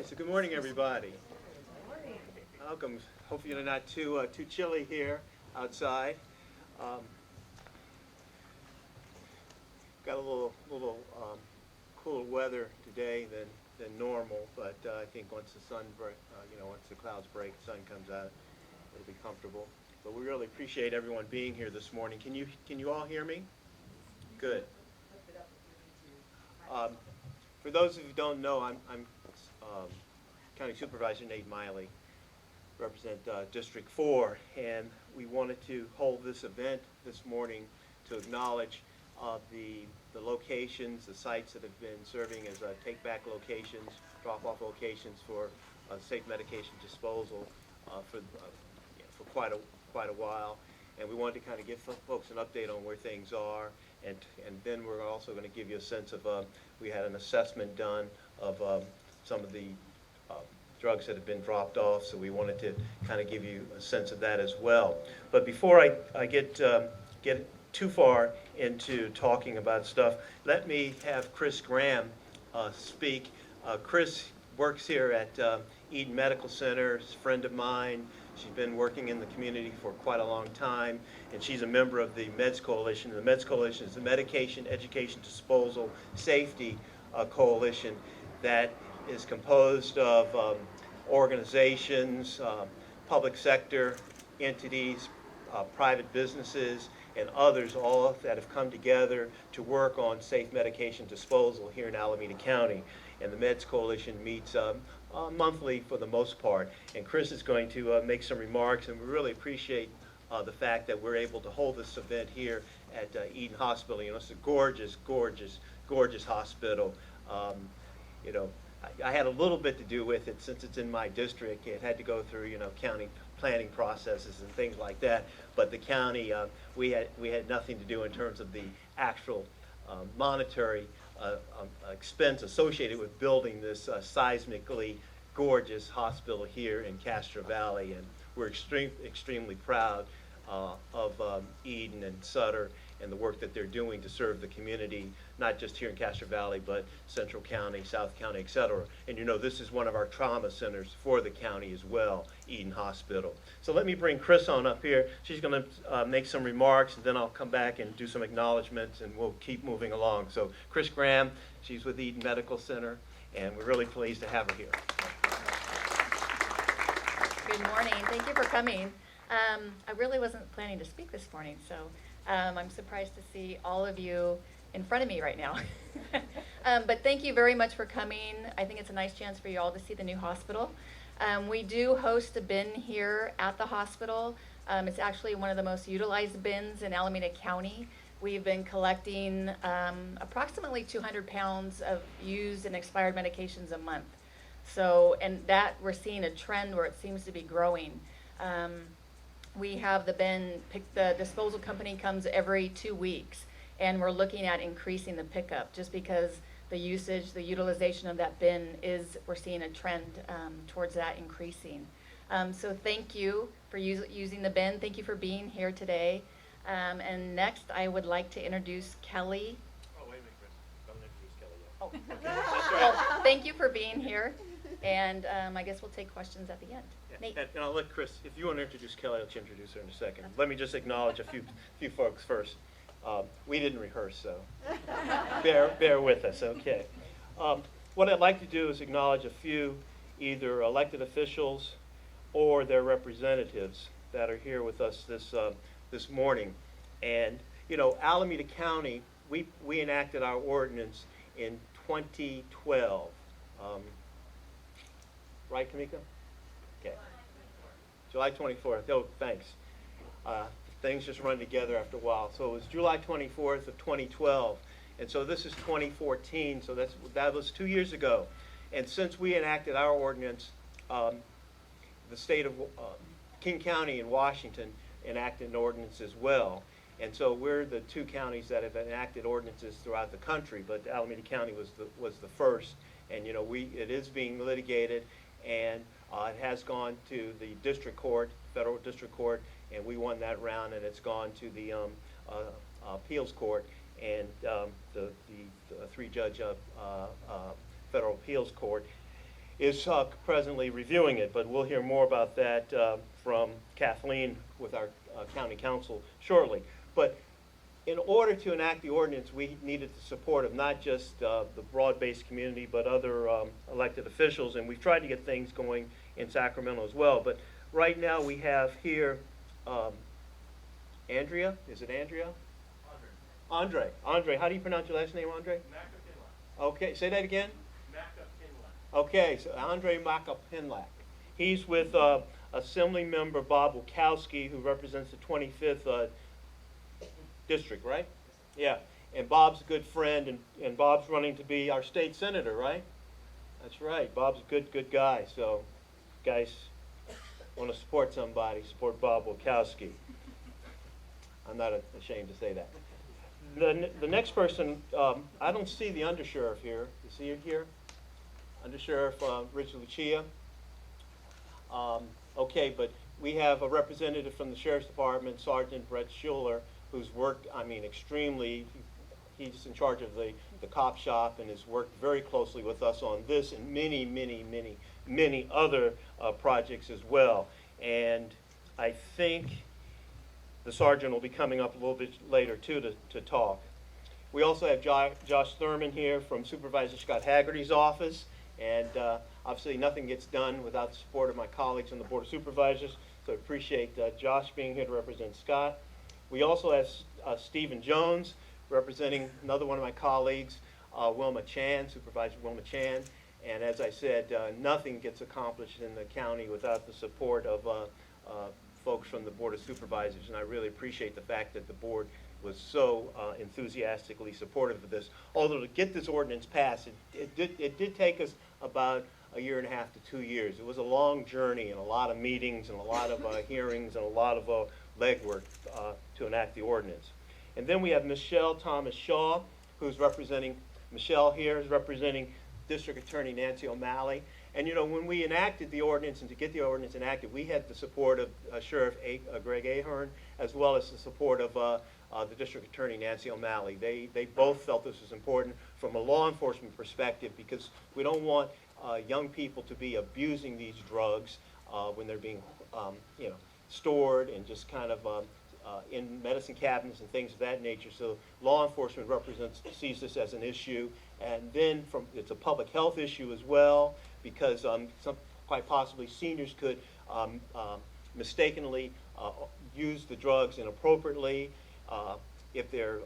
right, so good morning, everybody. Good morning. Welcome. Hopefully you're not too chilly here outside. Got a little cooler weather today than normal, but I think once the sun once the clouds break, the sun comes out, it'll be comfortable. But we really appreciate everyone being here this morning. Can you all hear me? Good. For those of you who don't know, I'm County Supervisor Nate Miley, represent District 4, and we wanted to hold this event this morning to acknowledge the locations, the sites that have been serving as take-back locations, drop-off locations for safe medication disposal for quite a while. And we wanted to kind of give folks an update on where things are, and then we're also going to give you a sense of, we had an assessment done of some of the drugs that have been dropped off, so we wanted to kind of give you a sense of that as well. But before I get too far into talking about stuff, let me have Chris Graham speak. Chris works here at Eden Medical Center. She's a friend of mine. She's been working in the community for quite a long time, and she's a member of the MEDS Coalition. The MEDS Coalition is the Medication Education Disposal Safety Coalition that is composed of organizations, public sector entities, private businesses, and others, all that have come together to work on safe medication disposal here in Alameda County. And the MEDS Coalition meets monthly for the most part. And Chris is going to make some remarks, and we really appreciate the fact that we're able to hold this event here at Eden Hospital. You know, it's a gorgeous, gorgeous, gorgeous hospital. You know, I had a little bit to do with it since it's in my district. It had to go through, county planning processes and things like that. But the county, we had nothing to do in terms of the actual monetary expense associated with building this seismically gorgeous hospital here in Castro Valley, and we're extremely proud of Eden and Sutter and the work that they're doing to serve the community, not just here in Castro Valley, but Central County, South County, etc. And this is one of our trauma centers for the county as well, Eden Hospital. So let me bring Chris on up here. She's going to make some remarks, and then I'll come back and do some acknowledgments, and we'll keep moving along. So Chris Graham, she's with Eden Medical Center, and we're really pleased to have her here. Good morning. Thank you for coming. I really wasn't planning to speak this morning, so I'm surprised to see all of you in front of me right now. But thank you very much for coming. I think it's a nice chance for you all to see the new hospital. We do host a bin here at the hospital. It's actually one of the most utilized bins in Alameda County. We've been collecting approximately 200 pounds of used and expired medications a month. So, and that we're seeing a trend where it seems to be growing. We have the bin, the disposal company comes every 2 weeks, and we're looking at increasing the pickup just because the usage, the utilization of that bin we're seeing a trend towards that increasing. So thank you for using the bin. Thank you for being here today. And next I would like to introduce Kelly. Oh, wait a minute, Chris. Don't introduce Kelly yet. Oh, okay. Well, thank you for being here. And I guess we'll take questions at the end. Yeah. And I'll let Chris, if you want to introduce Kelly, I'll let you introduce her in a second. Let me just acknowledge a few folks first. We didn't rehearse, so bear with us, okay. What I'd like to do is acknowledge a few either elected officials or their representatives that are here with us this morning. And, Alameda County, we enacted our ordinance in 2012. Right, Kamika? Okay. July 24th. Oh, thanks. Things just run together after a while. So it was July 24th of 2012. And so this is 2014, so that was 2 years ago. And since we enacted our ordinance, the state of King County in Washington enacted an ordinance as well. And so we're the two counties that have enacted ordinances throughout the country, but Alameda County was the first. And it is being litigated, and it has gone to the district court, federal district court, and we won that round, and it's gone to the appeals court, and the three-judge federal appeals court. is presently reviewing it, but we'll hear more about that from Kathleen with our county council shortly. But in order to enact the ordinance, we needed the support of not just the broad-based community, but other elected officials, and we've tried to get things going in Sacramento as well. But right now we have here Andrea. Is it Andrea? Andre. Andre, how do you pronounce your last name, Andre? Okay, say that again. Okay, so Andre Makapinlak. He's with Assembly Member Bob Wachowski, who represents the 25th district, right? Yeah, and Bob's a good friend, and Bob's running to be our state senator, right? That's right. Bob's a good guy. So, guys, want to support somebody, support Bob Wachowski. I'm not ashamed to say that. The next person, I don't see the undersheriff here. Is he here? Undersheriff Richard Lucia. Okay, but we have a representative from the Sheriff's Department, Sergeant Bret Scheuller, who's worked, I mean, extremely, he's in charge of the cop shop and has worked very closely with us on this and many other projects as well. And I think the sergeant will be coming up a little bit later too to talk. We also have Josh Thurman here from Supervisor Scott Haggerty's office, and obviously nothing gets done without the support of my colleagues on the Board of Supervisors, so I appreciate Josh being here to represent Scott. We also have Stephen Jones representing another one of my colleagues, Wilma Chan, Supervisor Wilma Chan, and as I said, nothing gets accomplished in the county without the support of folks from the Board of Supervisors, and I really appreciate the fact that the board was so enthusiastically supportive of this. Although to get this ordinance passed, it did take us about a year and a half to 2 years. It was a long journey and a lot of meetings and a lot of hearings and a lot of legwork to enact the ordinance. And then we have Michelle Thomas Shaw, who's representing, Michelle here is representing District Attorney Nancy O'Malley. And you know, when we enacted the ordinance and to get the ordinance enacted, we had the support of Sheriff Greg Ahern, as well as the support of the District Attorney Nancy O'Malley. They both felt this was important from a law enforcement perspective, because we don't want young people to be abusing these drugs when they're being you know, stored and just kind of in medicine cabinets and things of that nature. So law enforcement sees this as an issue, and then it's a public health issue as well, because quite possibly seniors could mistakenly use the drugs inappropriately if they're,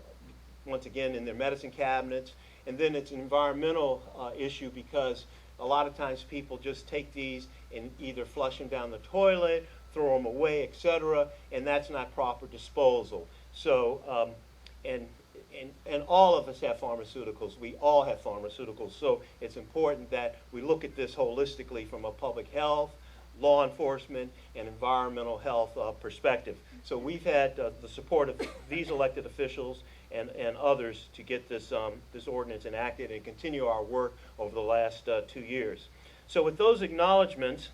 once again, in their medicine cabinets. And then it's an environmental issue, because a lot of times people just take these and either flush them down the toilet, throw them away, etc., and that's not proper disposal. So, and all of us have pharmaceuticals. We all have pharmaceuticals. So it's important that we look at this holistically from a public health, law enforcement, and environmental health perspective. So we've had the support of these elected officials and others to get this ordinance enacted and continue our work over the last 2 years. So with those acknowledgments,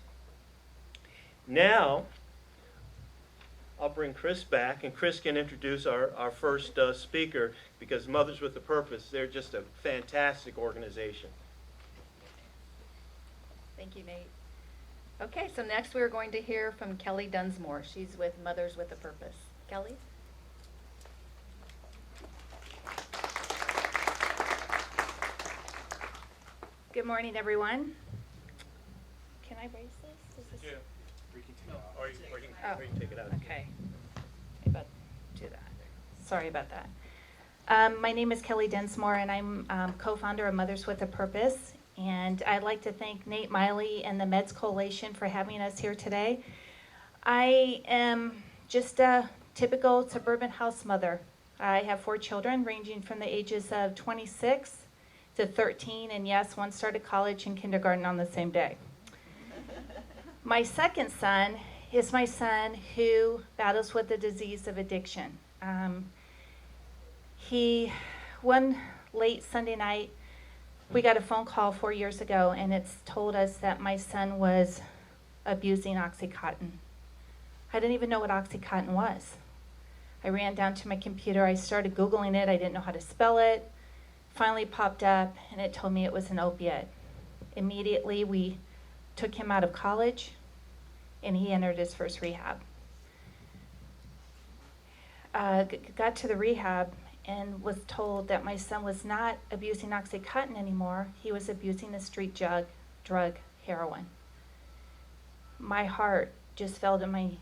now I'll bring Chris back, and Chris can introduce our first speaker, because Mothers with a Purpose, they're just a fantastic organization. Thank you, Nate. Okay, so next we're going to hear from Kelly Densmore. She's with Mothers with a Purpose. Kelly? Good morning, everyone. Can I raise this? Is this... Yeah. Or you can take it out. Okay. Maybe I'll do that. Sorry about that. My name is Kelly Densmore, and I'm co-founder of Mothers with a Purpose. And I'd like to thank Nate Miley and the Meds Coalition for having us here today. I am just a typical suburban house mother. I have 4 children ranging from the ages of 26 to 13, and yes, one started college and kindergarten on the same day. My second son is my son who battles with the disease of addiction. One late Sunday night, we got a phone call 4 years ago, and it's told us that my son was abusing OxyContin. I didn't even know what OxyContin was. I ran down to my computer, I started Googling it, I didn't know how to spell it. Finally popped up, and it told me it was an opiate. Immediately we took him out of college, and he entered his first rehab. Got to the rehab and was told that my son was not abusing OxyContin anymore. He was abusing a street drug, heroin. My heart just fell to my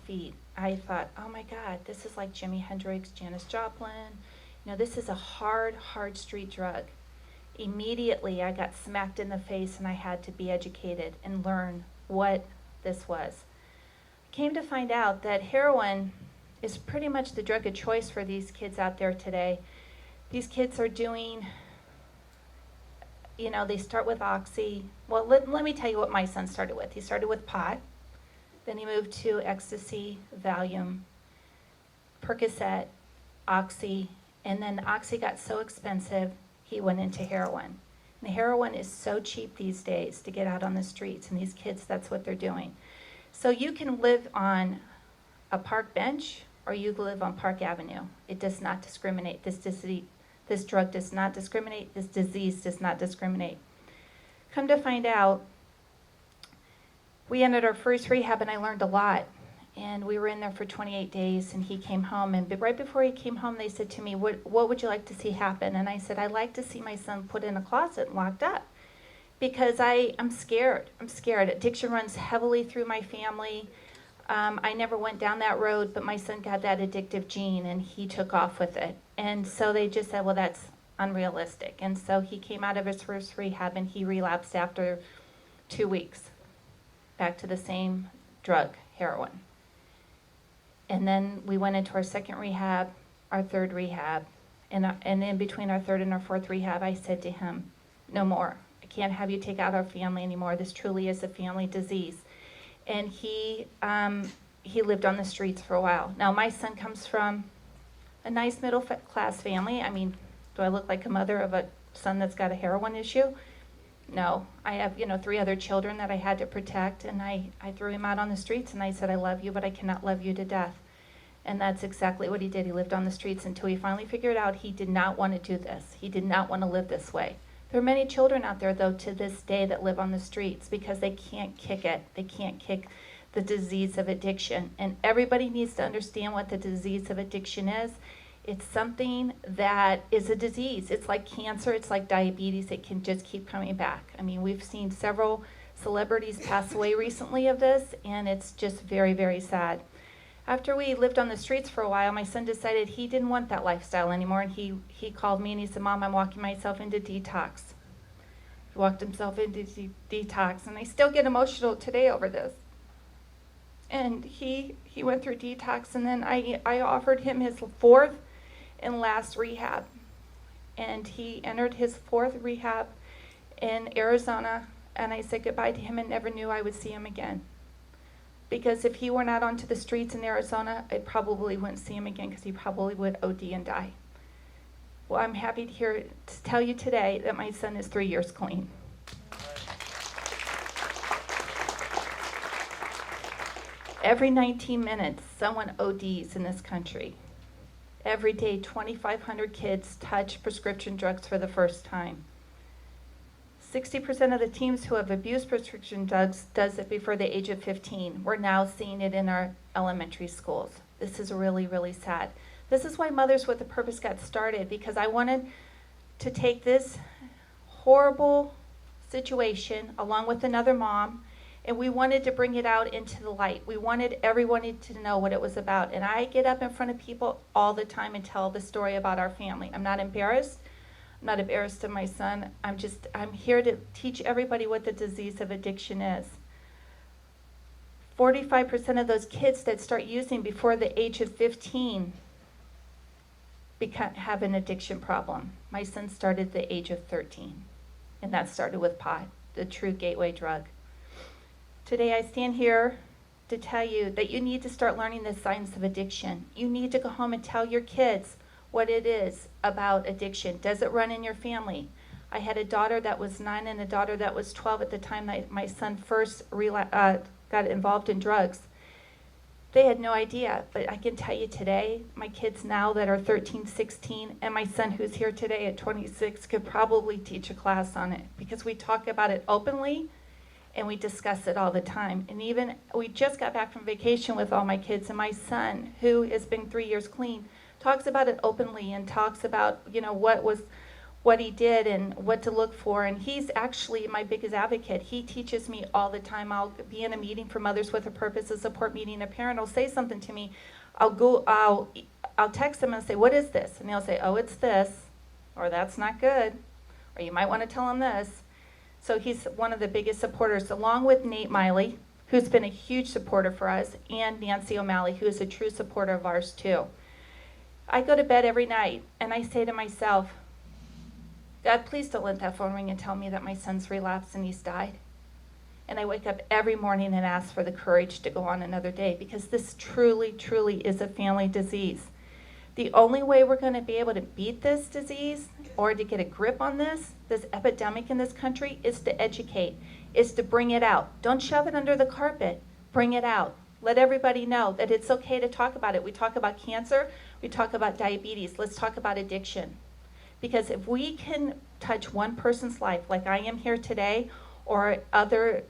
feet. I thought, oh my God, this is like Jimi Hendrix, Janis Joplin. This is a hard street drug. Immediately, I got smacked in the face, and I had to be educated and learn what this was. I came to find out that heroin is pretty much the drug of choice for these kids out there today. These kids are doing, they start with oxy. Well, let me tell you what my son started with. He started with pot, then he moved to ecstasy, Valium, Percocet, oxy, and then oxy got so expensive, he went into heroin. And heroin is so cheap these days to get out on the streets, and these kids, that's what they're doing. So you can live on a park bench, or you live on Park Avenue. It does not discriminate. This drug does not discriminate. This disease does not discriminate. Come to find out, we entered our first rehab, and I learned a lot. And we were in there for 28 days, and he came home. And right before he came home, they said to me, what would you like to see happen? And I said, I'd like to see my son put in a closet and locked up. Because I'm scared. I'm scared. Addiction runs heavily through my family. I never went down that road, but my son got that addictive gene, and he took off with it. And so they just said, well, that's unrealistic. And so he came out of his first rehab, and he relapsed after 2 weeks, back to the same drug, heroin. And then we went into our second rehab, our third rehab, and in between our third and our fourth rehab, I said to him, no more. I can't have you take out our family anymore. This truly is a family disease. And he lived on the streets for a while. Now, my son comes from a nice middle-class family. I mean, do I look like a mother of a son that's got a heroin issue? No. I have, 3 other children that I had to protect, and I threw him out on the streets, and I said, I love you, but I cannot love you to death. And that's exactly what he did. He lived on the streets until he finally figured out he did not want to do this. He did not want to live this way. There are many children out there, though, to this day that live on the streets because they can't kick it. They can't kick the disease of addiction. And everybody needs to understand what the disease of addiction is. It's something that is a disease. It's like cancer. It's like diabetes. It can just keep coming back. I mean, we've seen several celebrities pass away recently of this, and it's just very, very sad. After we lived on the streets for a while, my son decided he didn't want that lifestyle anymore, and he called me and he said, Mom, I'm walking myself into detox. He walked himself into detox, and I still get emotional today over this. And he went through detox, and then I offered him his 4th and last rehab. And he entered his 4th rehab in Arizona, and I said goodbye to him and never knew I would see him again. Because if he were not onto the streets in Arizona, I probably wouldn't see him again because he probably would OD and die. Well, I'm happy to tell you today that my son is 3 years clean. Every 19 minutes, someone ODs in this country. Every day, 2,500 kids touch prescription drugs for the first time. 60% of the teens who have abused prescription drugs does it before the age of 15. We're now seeing it in our elementary schools. This is really, really sad. This is why Mothers with a Purpose got started, because I wanted to take this horrible situation along with another mom, and we wanted to bring it out into the light. We wanted everyone to know what it was about. And I get up in front of people all the time and tell the story about our family. I'm not embarrassed. I'm not embarrassed of my son. I'm here to teach everybody what the disease of addiction is. 45% of those kids that start using before the age of 15 have an addiction problem. My son started at the age of 13, and that started with pot, the true gateway drug. Today I stand here to tell you that you need to start learning the science of addiction. You need to go home and tell your kids what it is about addiction. Does it run in your family? I had a daughter that was 9 and a daughter that was 12 at the time that my son first got involved in drugs. They had no idea, but I can tell you today, my kids now that are 13, 16, and my son who's here today at 26 could probably teach a class on it because we talk about it openly and we discuss it all the time. And even, we just got back from vacation with all my kids, and my son, who has been 3 years clean, talks about it openly and talks about, you know, what he did and what to look for. And he's actually my biggest advocate. He teaches me all the time. I'll be in a meeting for Mothers with a Purpose, a support meeting. A parent will say something to me. I'll text them and say, what is this? And they'll say, oh, it's this, or that's not good, or you might want to tell them this. So he's one of the biggest supporters, along with Nate Miley, who's been a huge supporter for us, and Nancy O'Malley, who is a true supporter of ours too. I go to bed every night and I say to myself, God, please don't let that phone ring and tell me that my son's relapsed and he's died. And I wake up every morning and ask for the courage to go on another day, because this truly, truly is a family disease. The only way we're going to be able to beat this disease or to get a grip on this epidemic in this country, is to educate, is to bring it out. Don't shove it under the carpet. Bring it out. Let everybody know that it's okay to talk about it. We talk about cancer. We talk about diabetes. Let's talk about addiction. Because if we can touch one person's life, like I am here today, or other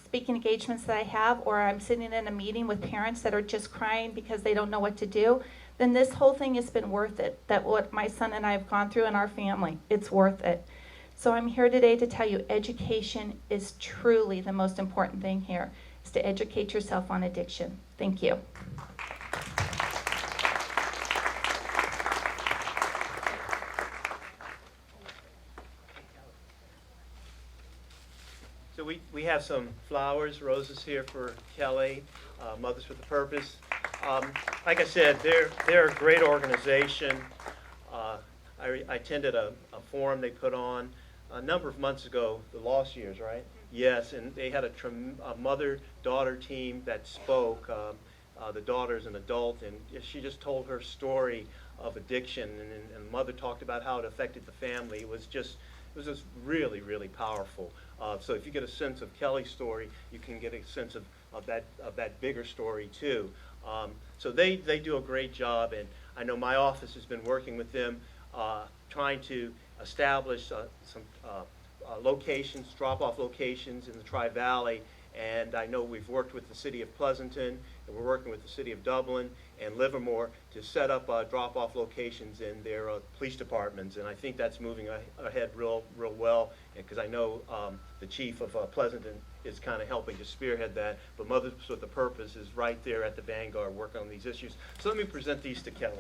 speaking engagements that I have, or I'm sitting in a meeting with parents that are just crying because they don't know what to do, then this whole thing has been worth it. That what my son and I have gone through in our family, it's worth it. So I'm here today to tell you education is truly the most important thing here, is to educate yourself on addiction. Thank you. So we have some flowers, roses here for Kelly, Mothers with a Purpose. Like I said, they're a great organization. I attended a forum they put on a number of months ago, the lost years, right? Yes, and they had a mother-daughter team that spoke. The daughter's an adult, and she just told her story of addiction, and the mother talked about how it affected the family. It was just really, really powerful. So if you get a sense of Kelly's story, you can get a sense of that bigger story too. So they do a great job, and I know my office has been working with them, trying to establish some locations, drop-off locations in the Tri-Valley. And I know we've worked with the city of Pleasanton, and we're working with the city of Dublin and Livermore to set up drop-off locations in their police departments. And I think that's moving ahead real well, because I know the chief of Pleasanton is kind of helping to spearhead that. But Mothers with a Purpose is right there at the vanguard working on these issues. So let me present these to Kelly.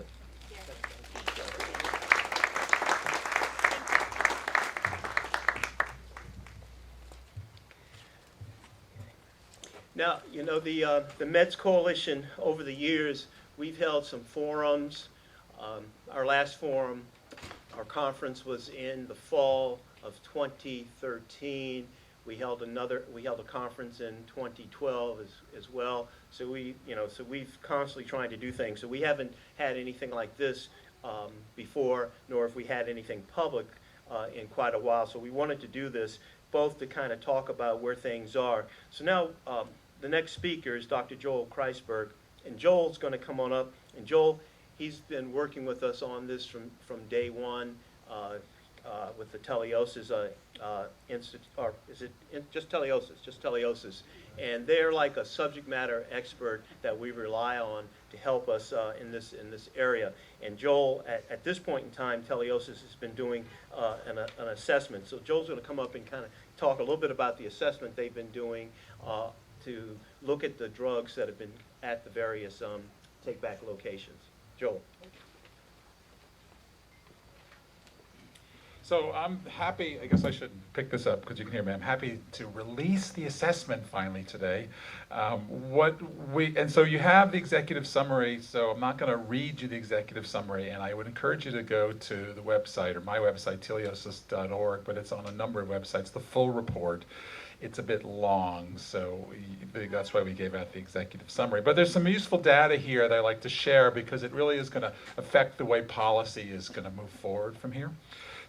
Now, you know, the Meds Coalition, over the years, we've held some forums. Our last forum, our conference was in the fall of 2013. We held a conference in 2012 as well. So we've constantly trying to do things. So we haven't had anything like this before, nor have we had anything public in quite a while. So we wanted to do this both to kind of talk about where things are. So now the next speaker is Dr. Joel Kreisberg, and Joel's going to come on up. And Joel, he's been working with us on this from day one with the Teleosis Institute, or is it just Teleosis? Just Teleosis. And they're like a subject matter expert that we rely on to help us in this area. And Joel, at this point in time, Teleosis has been doing an assessment. So Joel's going to come up and kind of talk a little bit about the assessment they've been doing to look at the drugs that have been at the various take-back locations. Joel. So I'm happy, I guess I should pick this up because you can hear me. I'm happy to release the assessment finally today. And so you have the executive summary, so I'm not going to read you the executive summary, and I would encourage you to go to the website, or my website, teleosis.org, but it's on a number of websites, the full report. It's a bit long, so that's why we gave out the executive summary. But there's some useful data here that I like to share because it really is going to affect the way policy is going to move forward from here.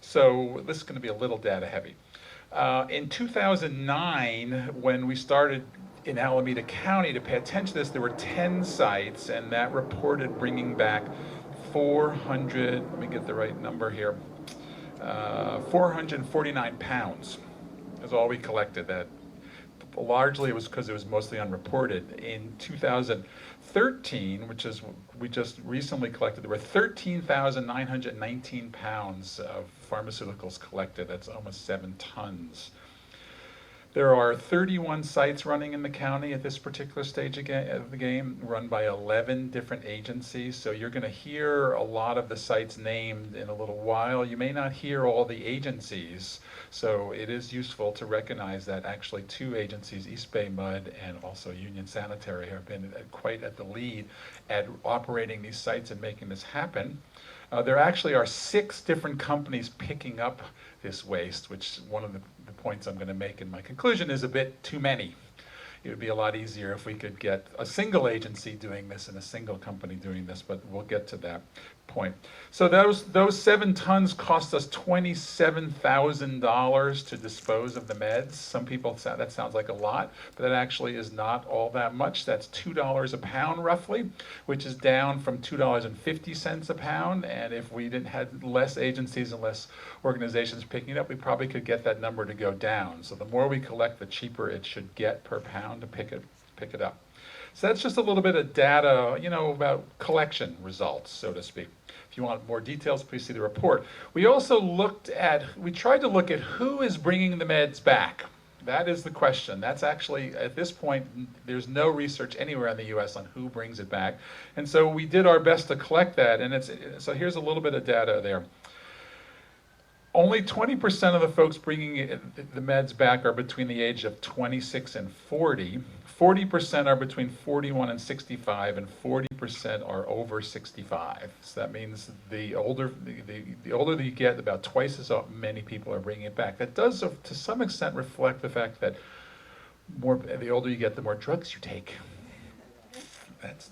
So this is going to be a little data heavy. In 2009, when we started in Alameda County to pay attention to this, there were 10 sites, and that reported bringing back 400, let me get the right number here, 449 pounds is all we collected that largely it was because it was mostly unreported. In 2013, which is we just recently collected, there were 13,919 pounds of pharmaceuticals collected. That's almost 7 tons. There are 31 sites running in the county at this particular stage of the game, run by 11 different agencies. So you're going to hear a lot of the sites named in a little while. You may not hear all the agencies. So it is useful to recognize that actually 2 agencies, East Bay Mud and also Union Sanitary, have been quite at the lead at operating these sites and making this happen. There actually are 6 different companies picking up this waste, which one of the points I'm going to make in my conclusion is a bit too many. It would be a lot easier if we could get a single agency doing this and a single company doing this, but we'll get to that point. So those 7 tons cost us $27,000 to dispose of the meds. Some people, that sounds like a lot, but that actually is not all that much. That's $2 a pound roughly, which is down from $2.50 a pound. And if we didn't have less agencies and less organizations picking it up, we probably could get that number to go down. So the more we collect, the cheaper it should get per pound to pick it up. So that's just a little bit of data, about collection results, so to speak. If you want more details, please see the report. We also tried to look at who is bringing the meds back. That is the question. That's actually, at this point, there's no research anywhere in the U.S. on who brings it back. And so we did our best to collect that, and so here's a little bit of data there. Only 20% of the folks bringing the meds back are between the age of 26 and 40. 40% are between 41 and 65, and 40% are over 65. So that means the older that you get, about twice as many people are bringing it back. That does, to some extent, reflect the fact that the older you get, the more drugs you take.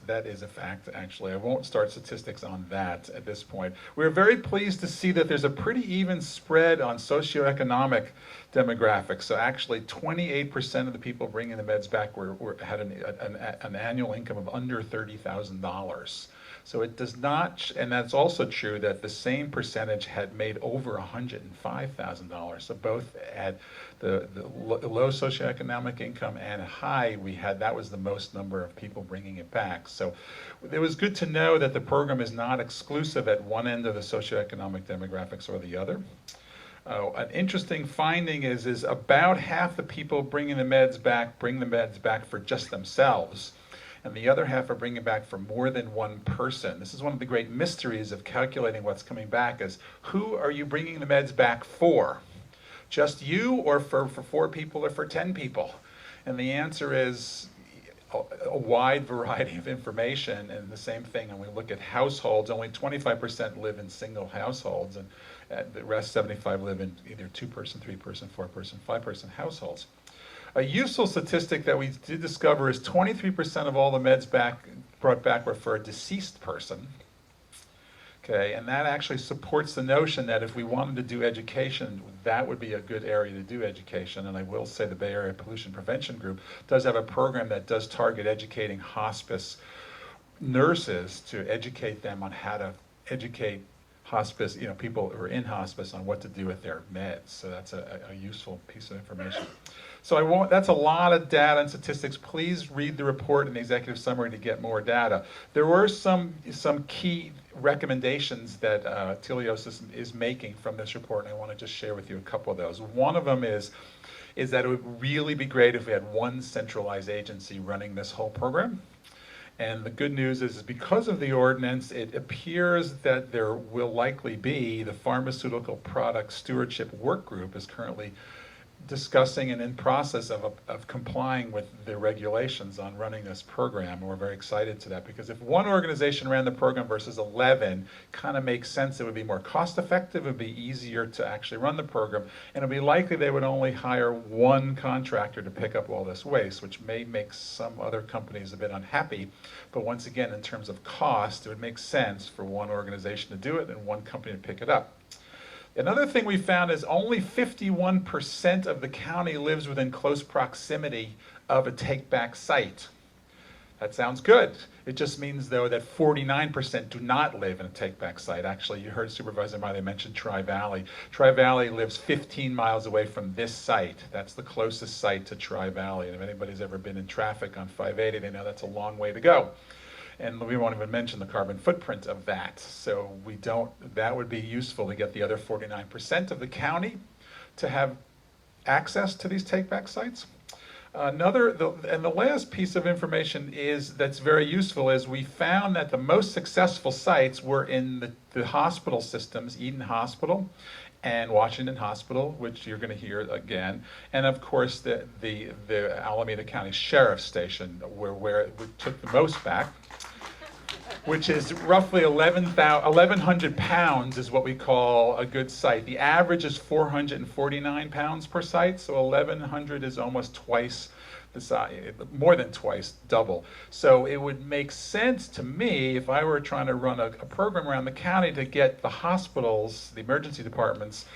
That is a fact, actually. I won't start statistics on that at this point. We're very pleased to see that there's a pretty even spread on socioeconomic demographics. So actually 28% of the people bringing the meds back had an annual income of under $30,000. So it does not, and that's also true that the same percentage had made over $105,000. So both at the low socioeconomic income and high, that was the most number of people bringing it back. So it was good to know that the program is not exclusive at one end of the socioeconomic demographics or the other. An interesting finding is about half the people bringing the meds back bring the meds back for just themselves, and the other half are bringing back for more than one person. This is one of the great mysteries of calculating what's coming back, is who are you bringing the meds back for? Just you, or for 4 people, or for 10 people? And the answer is a wide variety of information, and the same thing when we look at households. Only 25% live in single households, and the rest 75 live in either 2-person, 3-person, 4-person, 5-person households. A useful statistic that we did discover is 23% of all the meds brought back were for a deceased person. Okay, and that actually supports the notion that if we wanted to do education, that would be a good area to do education. And I will say the Bay Area Pollution Prevention Group does have a program that does target educating hospice nurses to educate them on how to educate hospice, people who are in hospice on what to do with their meds. So that's a useful piece of information. So that's a lot of data and statistics. Please read the report and the executive summary to get more data. There were some key recommendations that Teleosis is making from this report, and I want to just share with you a couple of those. One of them is that it would really be great if we had one centralized agency running this whole program. And the good news is because of the ordinance, it appears that there will likely be the Pharmaceutical Product Stewardship Workgroup is currently discussing and in process of complying with the regulations on running this program. And we're very excited to that, because if one organization ran the program versus 11, kind of makes sense. It would be more cost effective, it would be easier to actually run the program, and it would be likely they would only hire one contractor to pick up all this waste, which may make some other companies a bit unhappy. But once again, in terms of cost, it would make sense for one organization to do it and one company to pick it up. Another thing we found is only 51% of the county lives within close proximity of a take-back site. That sounds good. It just means, though, that 49% do not live in a take-back site. Actually, you heard Supervisor Miley mention Tri-Valley. Tri-Valley lives 15 miles away from this site. That's the closest site to Tri-Valley. And if anybody's ever been in traffic on 580, they know that's a long way to go. And we won't even mention the carbon footprint of that. So that would be useful to get the other 49% of the county to have access to these take-back sites. And the last piece of information that's very useful is we found that the most successful sites were in the hospital systems, Eden Hospital and Washington Hospital, which you're going to hear again, and of course the Alameda County Sheriff's Station, where we took the most back, which is roughly 1,100 pounds is what we call a good site. The average is 449 pounds per site, so 1,100 is almost twice the size, more than twice, double. So it would make sense to me if I were trying to run a program around the county to get the hospitals, the emergency departments,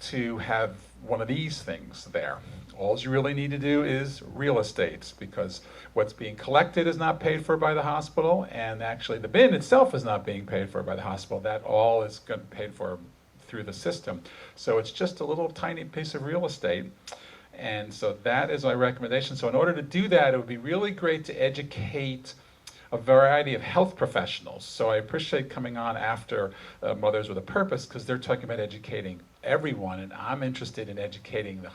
to have one of these things there. All you really need to do is real estate, because what's being collected is not paid for by the hospital, and actually the bin itself is not being paid for by the hospital. That all is paid for through the system. So it's just a little tiny piece of real estate, and so that is my recommendation. So in order to do that, it would be really great to educate a variety of health professionals. So I appreciate coming on after Mothers with a Purpose, because they're talking about educating everyone, and I'm interested in educating the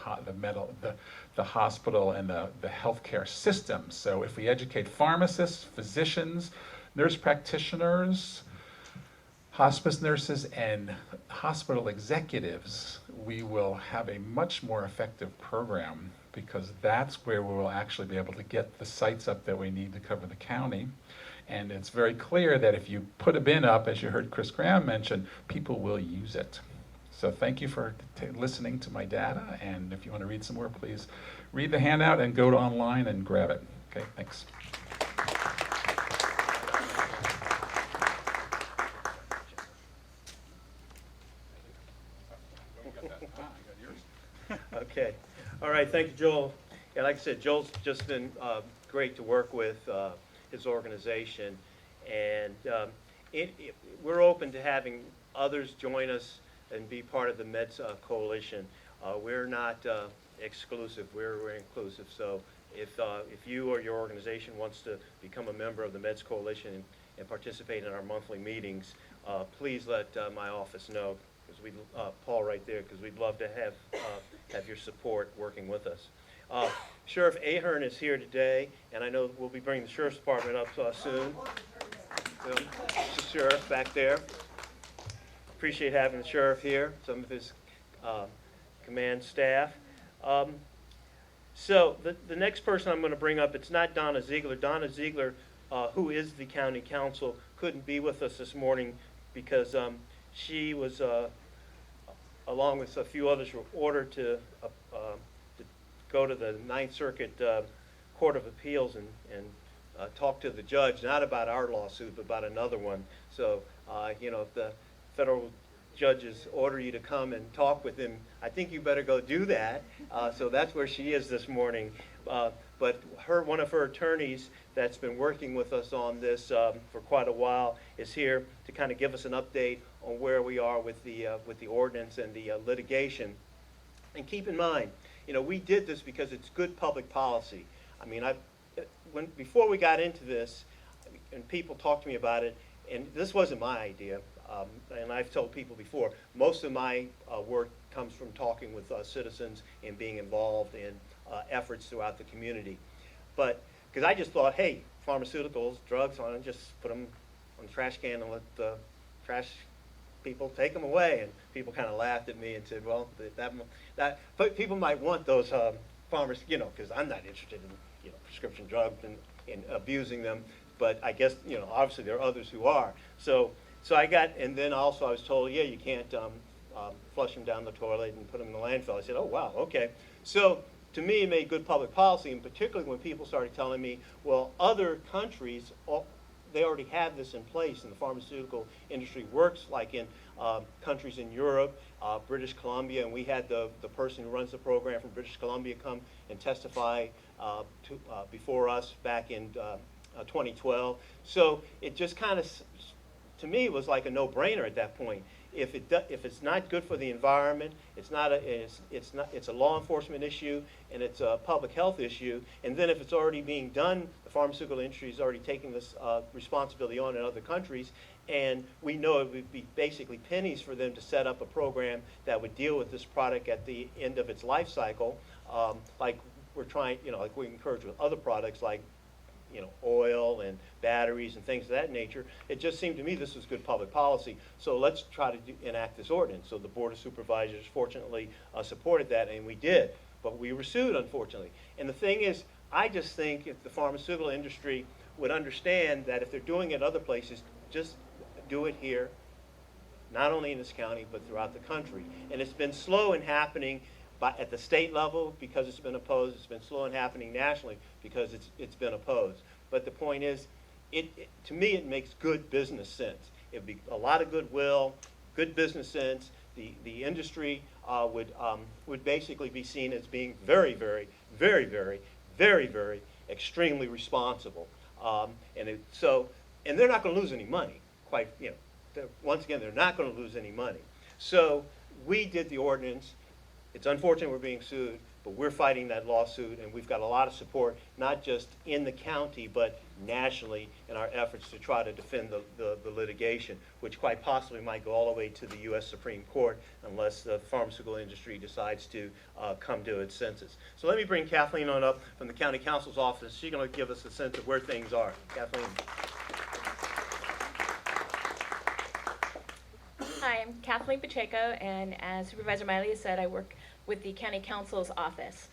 hospital and the healthcare system. So if we educate pharmacists, physicians, nurse practitioners, hospice nurses, and hospital executives, we will have a much more effective program, because that's where we will actually be able to get the sites up that we need to cover the county. And it's very clear that if you put a bin up, as you heard Chris Graham mention, people will use it. So thank you for listening to my data, and if you want to read some more, please read the handout and go to online and grab it. Okay, thanks. Okay. All right, thank you, Joel. Yeah, like I said, Joel's just been great to work with, his organization, and we're open to having others join us and be part of the Meds Coalition. We're not exclusive, we're inclusive. So if you or your organization wants to become a member of the Meds Coalition and participate in our monthly meetings, please let my office know, because we Paul right there, because we'd love to have your support working with us. Sheriff Ahern is here today, and I know we'll be bringing the Sheriff's Department up soon. The Sheriff back there. Appreciate having the Sheriff here, some of his command staff. So the next person I'm going to bring up, it's not Donna Zeigler. Donna Zeigler, who is the county counsel, couldn't be with us this morning because she was, along with a few others, were ordered to go to the Ninth Circuit Court of Appeals and talk to the judge, not about our lawsuit, but about another one. So, if the federal judges order you to come and talk with him, I think you better go do that. So that's where she is this morning. But one of her attorneys that's been working with us on this for quite a while is here to kind of give us an update on where we are with the ordinance and the litigation. And keep in mind, we did this because it's good public policy. I mean, before we got into this, and people talked to me about it, and this wasn't my idea, and I've told people before, most of my work comes from talking with citizens and being involved in efforts throughout the community. But, because I just thought, hey, pharmaceuticals, drugs, just put them on the trash can and let the trash people take them away. And people kind of laughed at me and said, well, but people might want those pharmacies, because I'm not interested in, prescription drugs and abusing them. But I guess, obviously there are others who are. So and then also I was told, yeah, you can't flush them down the toilet and put them in the landfill. I said, oh, wow, okay. So to me, it made good public policy, and particularly when people started telling me, well, other countries, they already have this in place, and the pharmaceutical industry works like in countries in Europe, British Columbia, and we had the person who runs the program from British Columbia come and testify before us back in 2012. So it just kind of, to me, it was like a no-brainer at that point. If it's not good for the environment, it's a law enforcement issue, and it's a public health issue. And then if it's already being done, the pharmaceutical industry is already taking this responsibility on in other countries, and we know it would be basically pennies for them to set up a program that would deal with this product at the end of its life cycle, like we're trying, like we encourage with other products like oil and batteries and things of that nature. It just seemed to me this was good public policy. So let's try to enact this ordinance. So the Board of Supervisors fortunately supported that, and we did. But we were sued, unfortunately. And the thing is, I just think if the pharmaceutical industry would understand that if they're doing it other places, just do it here, not only in this county, but throughout the country. And it's been slow in happening at the state level because it's been opposed. It's been slow in happening nationally because it's been opposed. But the point is, to me, it makes good business sense. It would be a lot of goodwill, good business sense. The industry would basically be seen as being very, very, very, very, very, very extremely responsible. And they're not going to lose any money. Once again, they're not going to lose any money. So we did the ordinance. It's unfortunate we're being sued, but we're fighting that lawsuit, and we've got a lot of support, not just in the county, but nationally in our efforts to try to defend the litigation, which quite possibly might go all the way to the U.S. Supreme Court unless the pharmaceutical industry decides to come to its senses. So let me bring Kathleen on up from the County Counsel's office. She's going to give us a sense of where things are. Kathleen. Hi, I'm Kathleen Pacheco, and as Supervisor Miley said, I work with the County Counsel's office.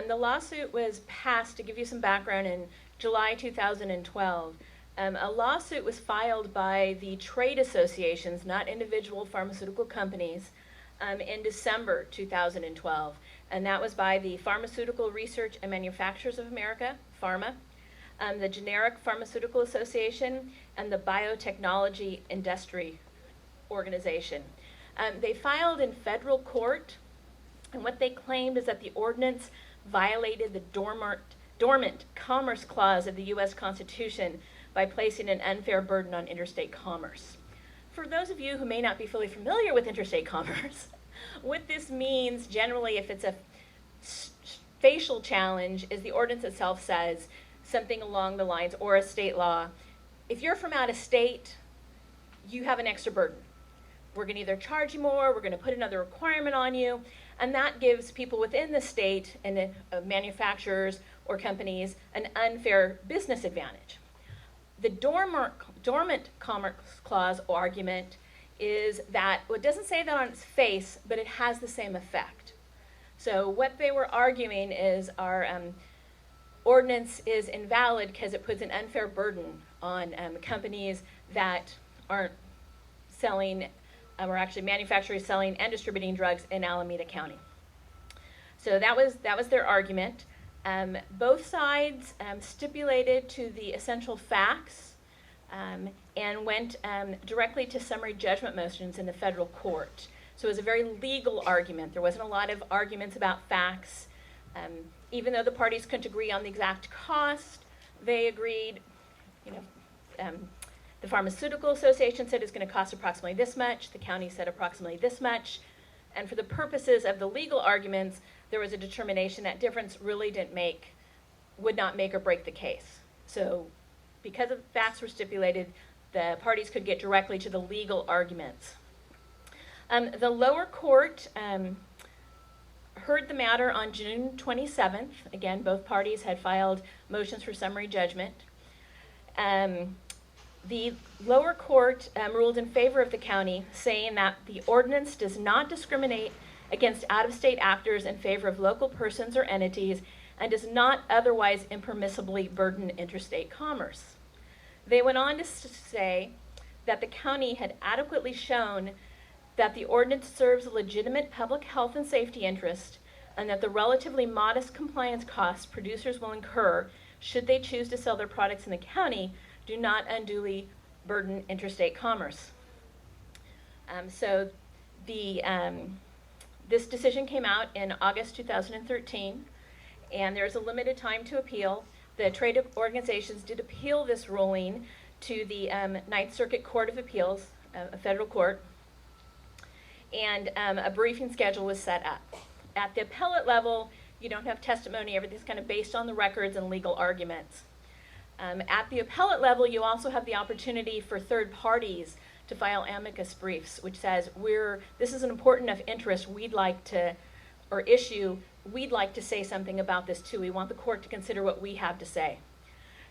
The lawsuit was passed, to give you some background, in July 2012. A lawsuit was filed by the trade associations, not individual pharmaceutical companies, in December 2012. And that was by the Pharmaceutical Research and Manufacturers of America, PhRMA, the Generic Pharmaceutical Association, and the Biotechnology Industry Organization. They filed in federal court, and what they claimed is that the ordinance violated the dormant Commerce Clause of the U.S. Constitution by placing an unfair burden on interstate commerce. For those of you who may not be fully familiar with interstate commerce, what this means generally, if it's a facial challenge, is the ordinance itself says something along the lines, or a state law, if you're from out of state, you have an extra burden. We're going to either charge you more, we're going to put another requirement on you, and that gives people within the state and manufacturers or companies an unfair business advantage. The dormant Commerce Clause argument is that, well, it doesn't say that on its face, but it has the same effect. So what they were arguing is our ordinance is invalid because it puts an unfair burden on companies that aren't selling or actually manufacturing, selling, and distributing drugs in Alameda County. So that was their argument. Both sides stipulated to the essential facts and went directly to summary judgment motions in the federal court. So it was a very legal argument. There wasn't a lot of arguments about facts. Even though the parties couldn't agree on the exact cost, they agreed, the Pharmaceutical Association said it's going to cost approximately this much. The county said approximately this much. And for the purposes of the legal arguments, there was a determination that difference really would not make or break the case. So because the facts were stipulated, the parties could get directly to the legal arguments. The lower court heard the matter on June 27th. Again, both parties had filed motions for summary judgment. The lower court ruled in favor of the county, saying that the ordinance does not discriminate against out-of-state actors in favor of local persons or entities and does not otherwise impermissibly burden interstate commerce. They went on to say that the county had adequately shown that the ordinance serves a legitimate public health and safety interest, and that the relatively modest compliance costs producers will incur should they choose to sell their products in the county do not unduly burden interstate commerce. So this decision came out in August 2013, and there's a limited time to appeal. the trade organizations did appeal this ruling to the Ninth Circuit Court of Appeals, a federal court, and a briefing schedule was set up. At the appellate level, you don't have testimony. Everything's kind of based on the records and legal arguments. At the appellate level, you also have the opportunity for third parties to file amicus briefs, which says, this is an important enough interest, we'd like to say something about this too. We want the court to consider what we have to say.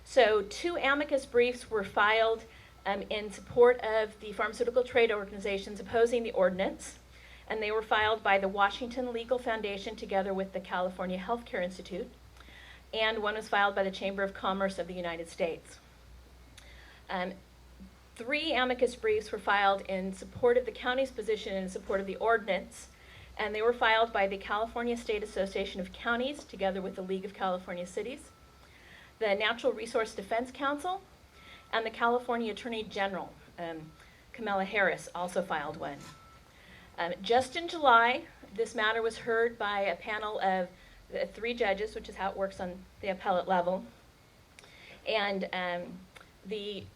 So 2 amicus briefs were filed in support of the pharmaceutical trade organizations opposing the ordinance, and they were filed by the Washington Legal Foundation together with the California Healthcare Institute, and one was filed by the Chamber of Commerce of the United States. 3 amicus briefs were filed in support of the county's position and in support of the ordinance, and they were filed by the California State Association of Counties together with the League of California Cities, the Natural Resource Defense Council, and the California Attorney General. Kamala Harris also filed one. Just in July, this matter was heard by a panel of 3 judges, which is how it works on the appellate level. And we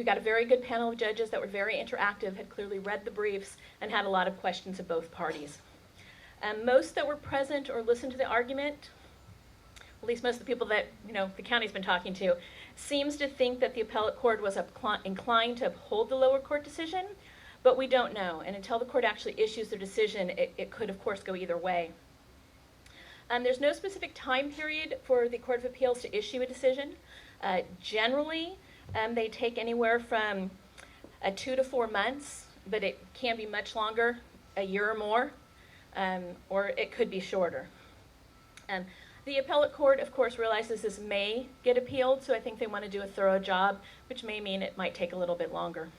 got a very good panel of judges that were very interactive, had clearly read the briefs, and had a lot of questions of both parties. Most that were present or listened to the argument, at least most of the people that the county's been talking to, seems to think that the appellate court was inclined to uphold the lower court decision, but we don't know. And until the court actually issues their decision, it could, of course, go either way. There's no specific time period for the Court of Appeals to issue a decision. Generally, they take anywhere from 2 to 4 months, but it can be much longer, a year or more, or it could be shorter. The appellate court, of course, realizes this may get appealed, so I think they want to do a thorough job, which may mean it might take a little bit longer.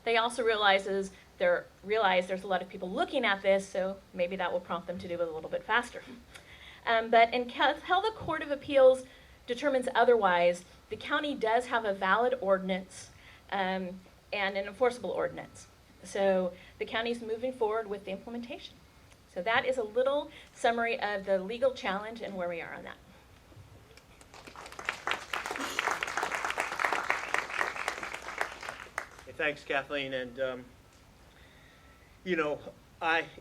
They also realize there's a lot of people looking at this, so maybe that will prompt them to do it a little bit faster. But until the Court of Appeals determines otherwise, the county does have a valid ordinance and an enforceable ordinance. So the county's moving forward with the implementation. So that is a little summary of the legal challenge and where we are on that. Hey, thanks, Kathleen. And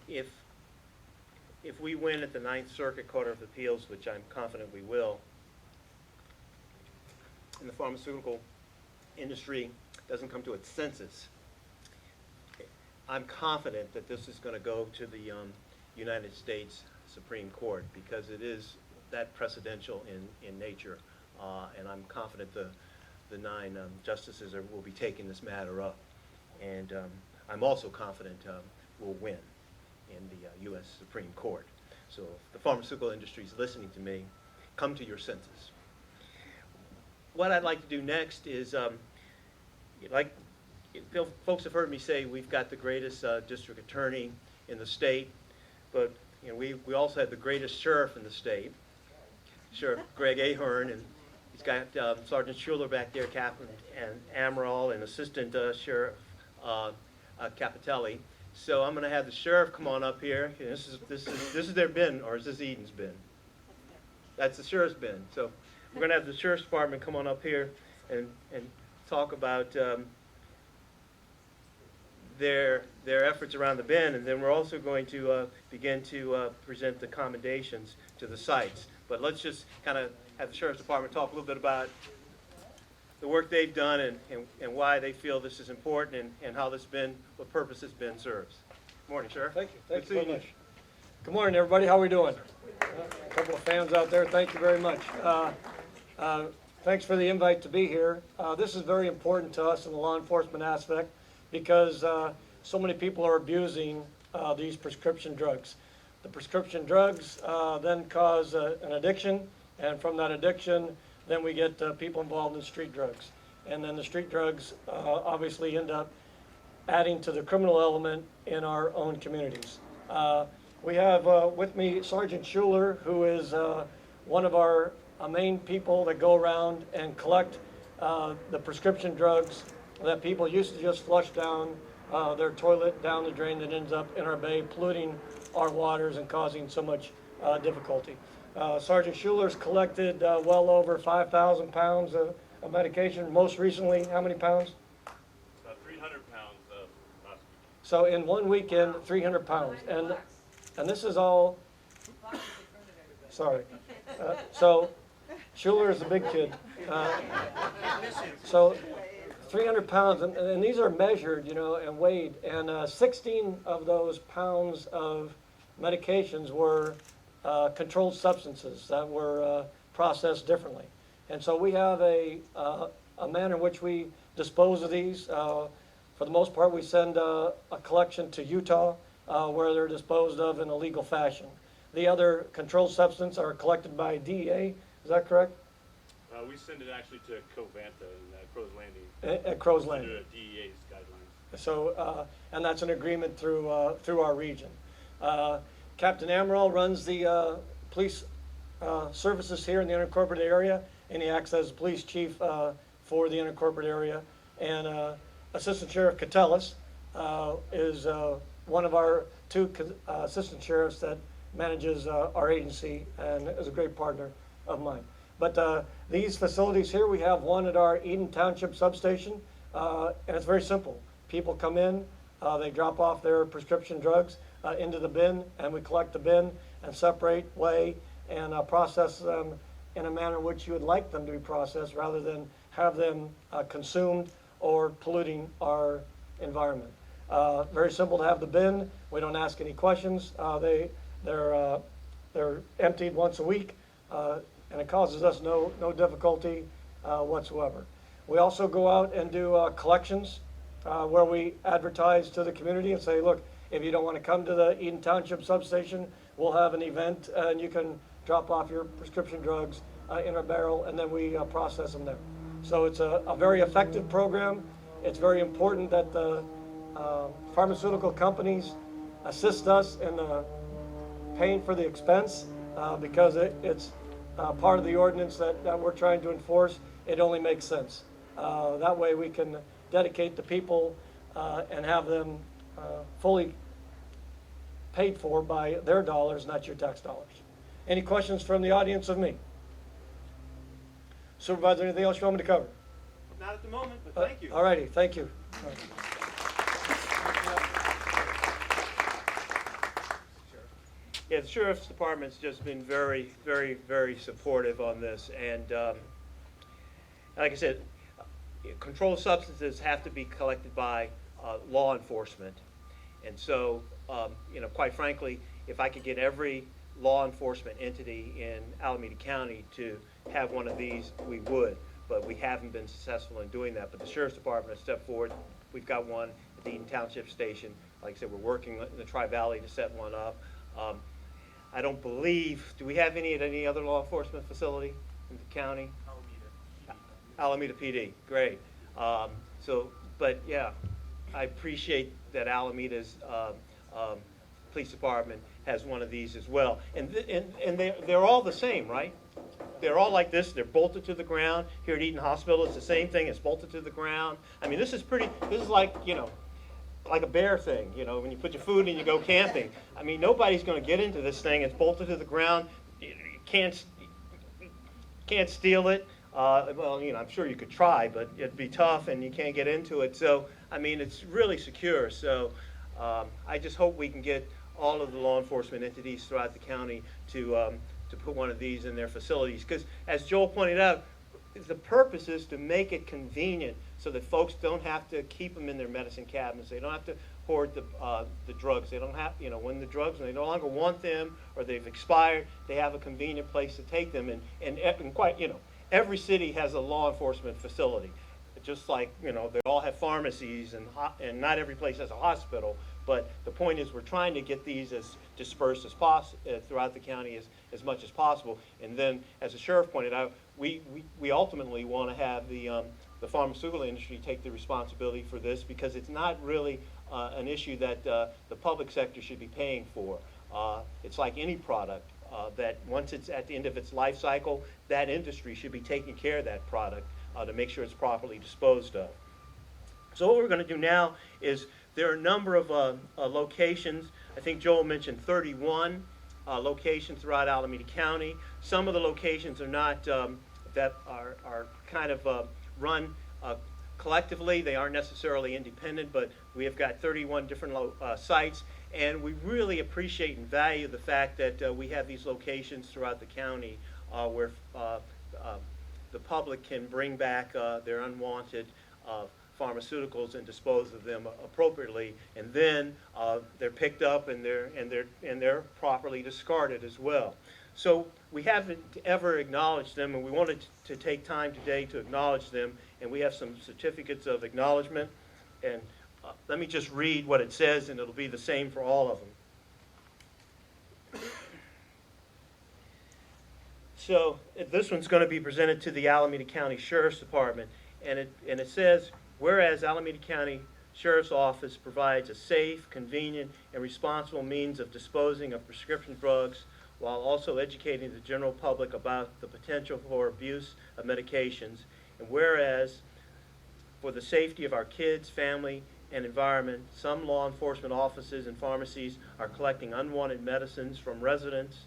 if we win at the Ninth Circuit Court of Appeals, which I'm confident we will, and the pharmaceutical industry doesn't come to its senses, I'm confident that this is going to go to the United States Supreme Court, because it is that precedential in nature, and I'm confident the 9 justices will be taking this matter up, and I'm also confident we'll win in the U.S. Supreme Court. So if the pharmaceutical industry is listening to me, come to your senses. What I'd like to do next is, folks have heard me say we've got the greatest district attorney in the state, but we also have the greatest sheriff in the state, Sheriff Greg Ahern, and he's got Sergeant Scheuller back there, Captain and Amaral, and Assistant Sheriff Capitelli. So I'm going to have the sheriff come on up here. This is their bin, or is this Eden's bin? That's the sheriff's bin. So we're going to have the sheriff's department come on up here and talk about their efforts around the bend, and then we're also going to begin to present the commendations to the sites. But let's just kind of have the Sheriff's Department talk a little bit about the work they've done and why they feel this is important and how this bend, what purpose this bend serves. Good morning, Sheriff. Thank you. Thank you very much. Good morning, everybody. How are we doing? A couple of fans out there. Thank you very much. Thanks for the invite to be here. This is very important to us in the law enforcement aspect, because so many people are abusing these prescription drugs. The prescription drugs then cause an addiction, and from that addiction, then we get people involved in street drugs. And then the street drugs obviously end up adding to the criminal element in our own communities. We have with me Sergeant Scheuller, who is one of our main people that go around and collect the prescription drugs that people used to just flush down their toilet down the drain that ends up in our bay, polluting our waters and causing so much difficulty. Sergeant Scheuller's collected well over 5,000 pounds of medication. Most recently, how many pounds? About 300 pounds of last week. So in one weekend, 300 pounds. And this is all, sorry. So Scheuller is a big kid. So 300 pounds, and these are measured, you know, and weighed. And 16 of those pounds of medications were controlled substances that were processed differently. And so we have a manner in which we dispose of these. For the most part, we send a collection to Utah where they're disposed of in a legal fashion. The other controlled substances are collected by DEA, is that correct? We send it actually to Covanta in Crow's Landing. At Crow's Landing. Under DEA's guidelines. So, and that's an agreement through our region. Captain Amaral runs the police services here in the unincorporated area, and he acts as police chief for the unincorporated area. And Assistant Sheriff Catellis is one of our two assistant sheriffs that manages our agency and is a great partner of mine. But these facilities here, we have one at our Eden Township substation, and it's very simple. People come in, they drop off their prescription drugs into the bin, and we collect the bin and separate, weigh, and process them in a manner in which you would like them to be processed rather than have them consumed or polluting our environment. Very simple to have the bin. We don't ask any questions. They're emptied once a week, and it causes us no difficulty whatsoever. We also go out and do collections where we advertise to the community and say, look, if you don't want to come to the Eden Township substation, we'll have an event and you can drop off your prescription drugs in a barrel, and then we process them there. So it's a very effective program. It's very important that the pharmaceutical companies assist us in paying for the expense because it's part of the ordinance that we're trying to enforce. It only makes sense. That way we can dedicate the people and have them fully paid for by their dollars, not your tax dollars. Any questions from the audience of me? Supervisor, anything else you want me to cover? Not at the moment, but thank you. All righty, thank you. Yeah, the Sheriff's Department's just been very, very, very supportive on this. And like I said, controlled substances have to be collected by law enforcement. And so, quite frankly, if I could get every law enforcement entity in Alameda County to have one of these, we would. But we haven't been successful in doing that. But the Sheriff's Department has stepped forward. We've got one at the Eden Township Station. Like I said, we're working in the Tri-Valley to set one up. I don't believe, do we have any at any other law enforcement facility in the county? Alameda PD, great. But yeah, I appreciate that Alameda's police department has one of these as well. And they're all the same, right? They're all like this. They're bolted to the ground. Here at Eden Hospital, it's the same thing. It's bolted to the ground. I mean, this is like, like a bear thing, when you put your food in, you go camping. I mean, nobody's going to get into this thing. It's bolted to the ground. You can't steal it. Well, I'm sure you could try, but it'd be tough, and you can't get into it. So, I mean, it's really secure. So, I just hope we can get all of the law enforcement entities throughout the county to put one of these in their facilities. Because, as Joel pointed out, the purpose is to make it convenient so that folks don't have to keep them in their medicine cabinets. They don't have to hoard the drugs. They don't have, when the drugs, when they no longer want them or they've expired, they have a convenient place to take them. And quite, every city has a law enforcement facility. Just like, they all have pharmacies and not every place has a hospital. But the point is we're trying to get these as dispersed as possible throughout the county as much as possible. And then, as the sheriff pointed out, we ultimately want to have the pharmaceutical industry take the responsibility for this because it's not really an issue that the public sector should be paying for. It's like any product that once it's at the end of its life cycle, that industry should be taking care of that product to make sure it's properly disposed of. So what we're going to do now is there are a number of locations. I think Joel mentioned 31 locations throughout Alameda County. Some of the locations are not, that are kind of run collectively. They aren't necessarily independent, but we have got 31 different sites, and we really appreciate and value the fact that we have these locations throughout the county where the public can bring back their unwanted pharmaceuticals and dispose of them appropriately, and then they're picked up and they're properly discarded as well. So we haven't ever acknowledged them, and we wanted to take time today to acknowledge them, and we have some certificates of acknowledgement. And let me just read what it says, and it'll be the same for all of them. So this one's going to be presented to the Alameda County Sheriff's Department, and it says, whereas Alameda County Sheriff's Office provides a safe, convenient, and responsible means of disposing of prescription drugs while also educating the general public about the potential for abuse of medications, and whereas for the safety of our kids, family, and environment, some law enforcement offices and pharmacies are collecting unwanted medicines from residents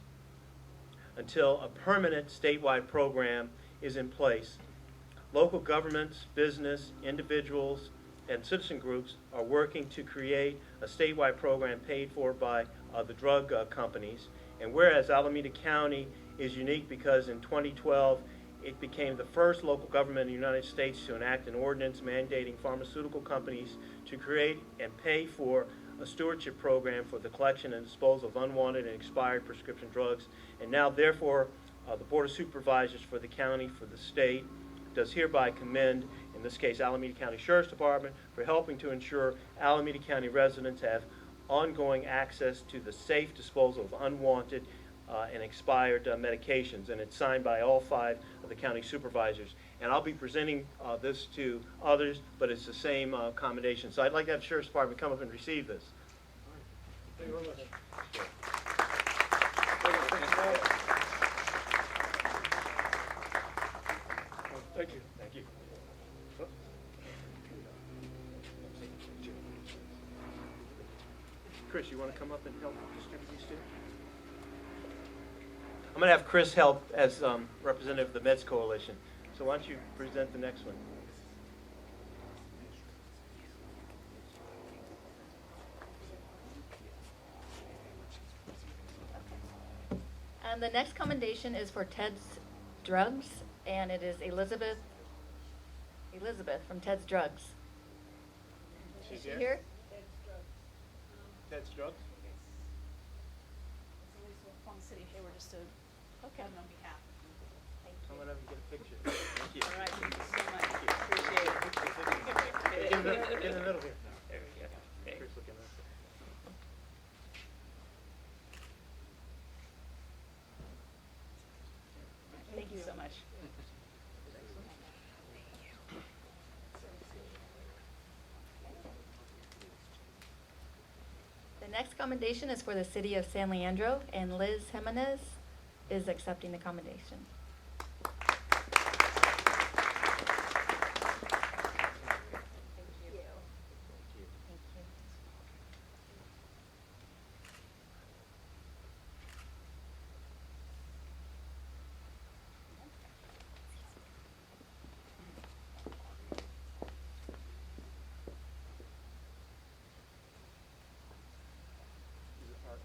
until a permanent statewide program is in place. Local governments, business, individuals, and citizen groups are working to create a statewide program paid for by the drug companies. And whereas Alameda County is unique because in 2012 it became the first local government in the United States to enact an ordinance mandating pharmaceutical companies to create and pay for a stewardship program for the collection and disposal of unwanted and expired prescription drugs. And now, therefore, the Board of Supervisors for the county, for the state, does hereby commend, in this case, Alameda County Sheriff's Department, for helping to ensure Alameda County residents have ongoing access to the safe disposal of unwanted and expired medications. And it's signed by all 5 of the county supervisors. And I'll be presenting this to others, but it's the same commendation. So I'd like to have the Sheriff's Department come up and receive this. Thank you very much. Thank you. Thank you. Chris, you want to come up and help distribute these two? I'm going to have Chris help as representative of the Meds Coalition. So why don't you present the next one? And the next commendation is for Ted's Drugs, and it is Elizabeth from Ted's Drugs. Is she here? Ted's Drugs? From the city, hey, we're just Okay. on behalf. Come on up and get a picture. Thank you. All right, thank you so much. Appreciate it. Get in the middle here. There we go. Chris looking up. Thank you so much. The next commendation is for the city of San Leandro, and Liz Jimenez is accepting the commendation.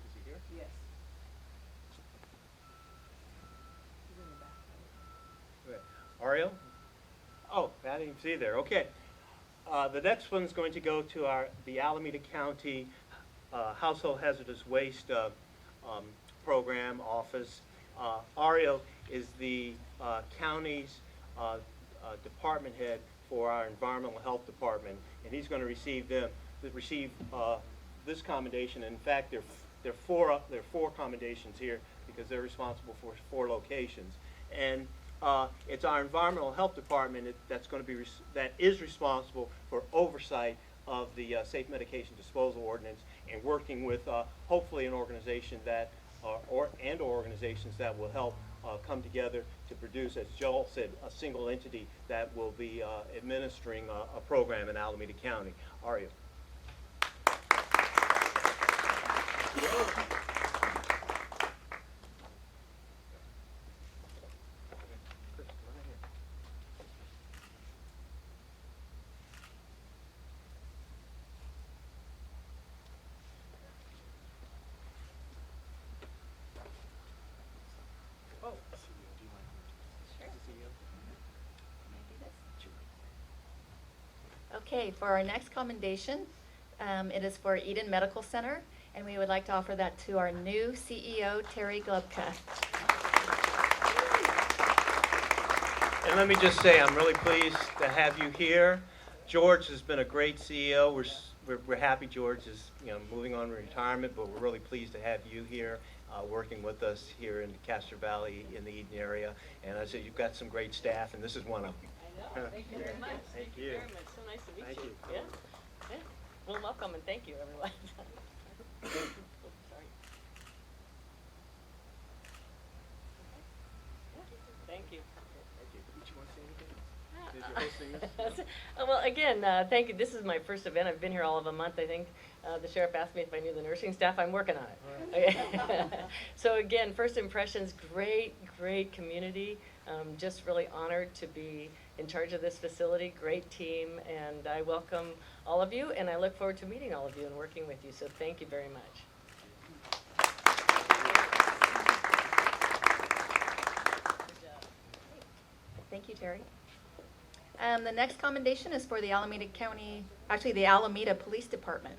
Is he here? Yes. Ariel? Oh, I didn't even see there. Okay. The next one's going to go to the Alameda County Household Hazardous Waste Program Office. Ariel is the county's department head for our Environmental Health Department, and he's going to receive this commendation. In fact, there are four commendations here because they're responsible for 4 locations. And it's our Environmental Health Department that is responsible for oversight of the Safe Medication Disposal Ordinance, and working with hopefully an organization that or organizations that will help come together to produce, as Joel said, a single entity that will be administering a program in Alameda County. Ariel. Okay, for our next commendation, it is for Eden Medical Center, and we would like to offer that to our new CEO, Terry Glubka. And let me just say, I'm really pleased to have you here. George has been a great CEO. We're happy George is, moving on to retirement, but we're really pleased to have you here, working with us here in the Castro Valley in the Eden area. And I said, you've got some great staff, and this is one of them. I know. Thank you very much. Thank you. Very much. So nice to meet Thank you. you. Yeah. Yeah. Well, welcome and thank you, everyone. Sorry. Thank you. Well, again, thank you. This is my first event. I've been here all of a month, I think. The sheriff asked me if I knew the nursing staff. I'm working on it. Okay. So again, first impressions, great community. Just really honored to be in charge of this facility. Great team, and I welcome all of you, and I look forward to meeting all of you and working with you. So thank you very much. Thank you, Terry. The next commendation is for the Alameda County, actually the Alameda Police Department.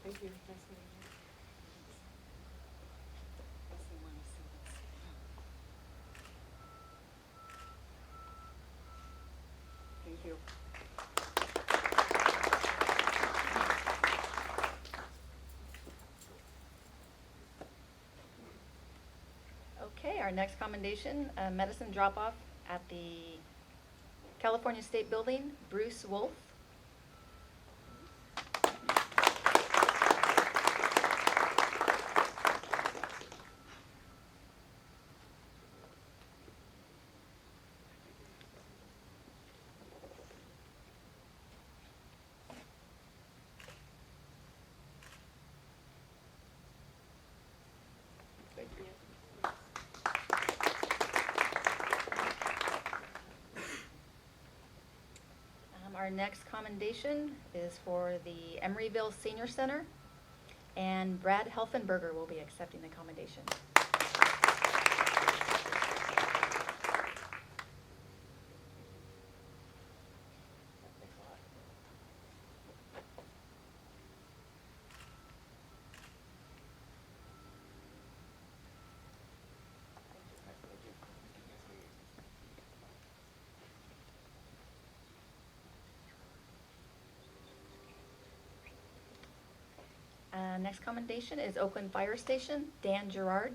Thank you. Nice meeting you. Thank you. Okay, our next commendation, medicine drop-off at the California State Building, Bruce Wolf. Thank you. Our next commendation is for the Emeryville Senior Center, and Brad Helfenberger will be accepting the commendation. Next commendation is Oakland Fire Station, Dan Gerard.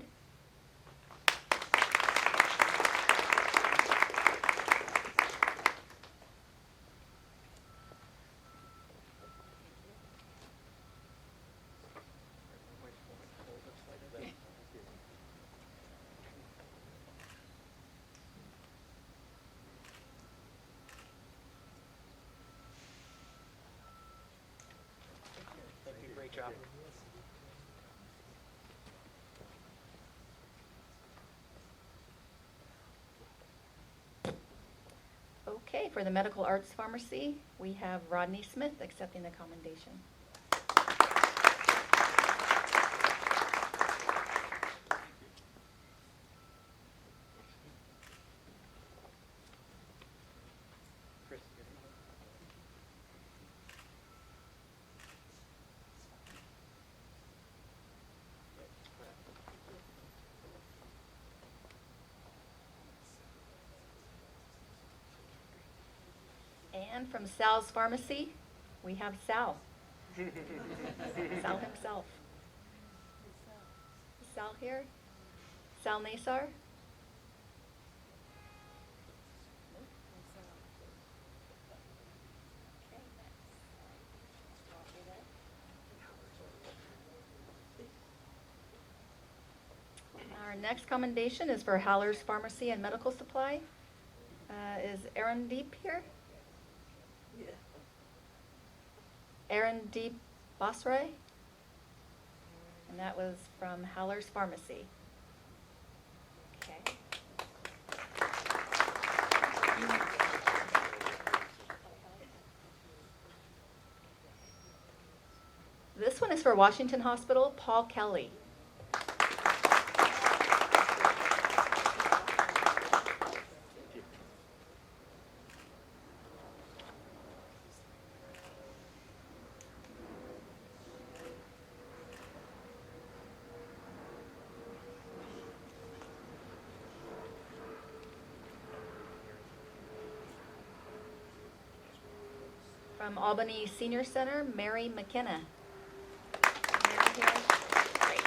Thank you. Great job. Okay, for the Medical Arts Pharmacy, we have Rodney Smith accepting the commendation. Chris, And from Sal's Pharmacy, we have Sal. Sal himself. Is Sal here? Sal Nasar? Our next commendation is for Haller's Pharmacy and Medical Supply. Is Aaron Deep here? Aaron Deep Bosray? And that was from Haller's Pharmacy. Okay. This one is for Washington Hospital, Paul Kelly. From Albany Senior Center, Mary McKenna. Mary here? Great.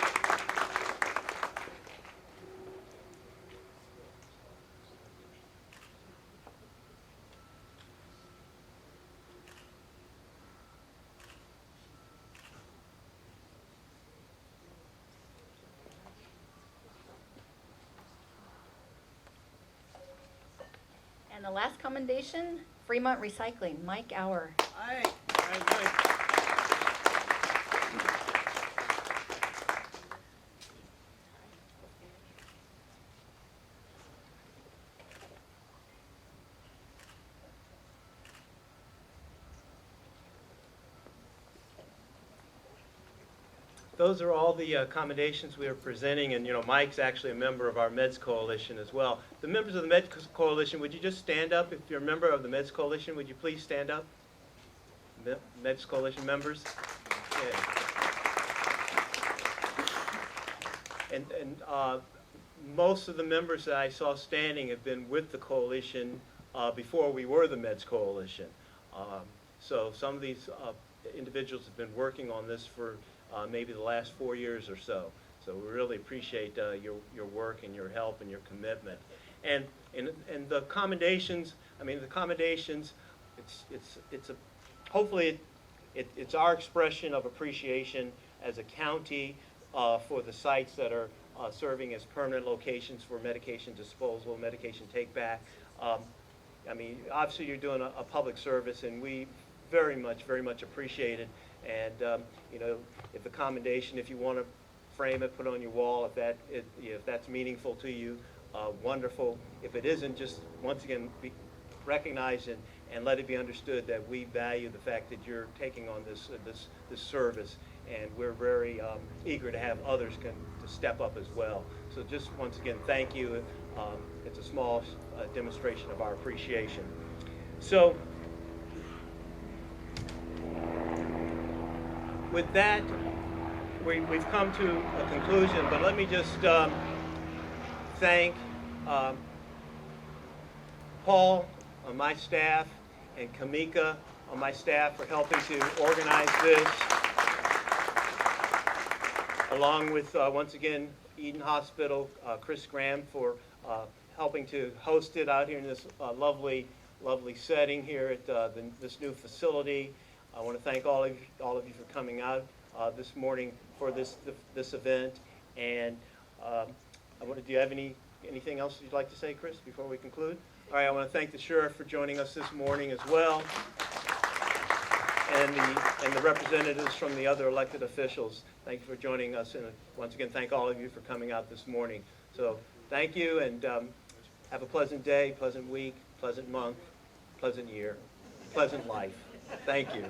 And the last commendation, Fremont Recycling, Mike Auer. Hi. Hi. Those are all the accommodations we are presenting, and Mike's actually a member of our Meds Coalition as well. The members of the Meds Coalition, would you just stand up? If you're a member of the Meds Coalition, would you please stand up? Meds Coalition members? Okay. And most of the members that I saw standing have been with the coalition before we were the Meds Coalition. So some of these individuals have been working on this for maybe the last 4 years or so. So we really appreciate your work and your help and your commitment. And the accommodations, hopefully it's our expression of appreciation as a county for the sites that are serving as permanent locations for medication disposal, medication take back. Obviously you're doing a public service, and we very much appreciate it. And if the commendation, if you want to frame it, put it on your wall, if that's meaningful to you, wonderful. If it isn't, just once again recognize and let it be understood that we value the fact that you're taking on this service, and we're very eager to have others to step up as well. So just once again, thank you. It's a small demonstration of our appreciation. So with that, we've come to a conclusion, but let me just thank Paul on my staff and Kamika on my staff for helping to organize this, along with, once again, Eden Hospital, Chris Graham for helping to host it out here in this lovely setting here at this new facility. I want to thank all of you for coming out this morning for this event. And do you have anything else you'd like to say, Chris, before we conclude? All right, I want to thank the sheriff for joining us this morning as well, and the representatives from the other elected officials. Thank you for joining us, and once again, thank all of you for coming out this morning. So thank you, and have a pleasant day, pleasant week, pleasant month, pleasant year, pleasant life. Thank you.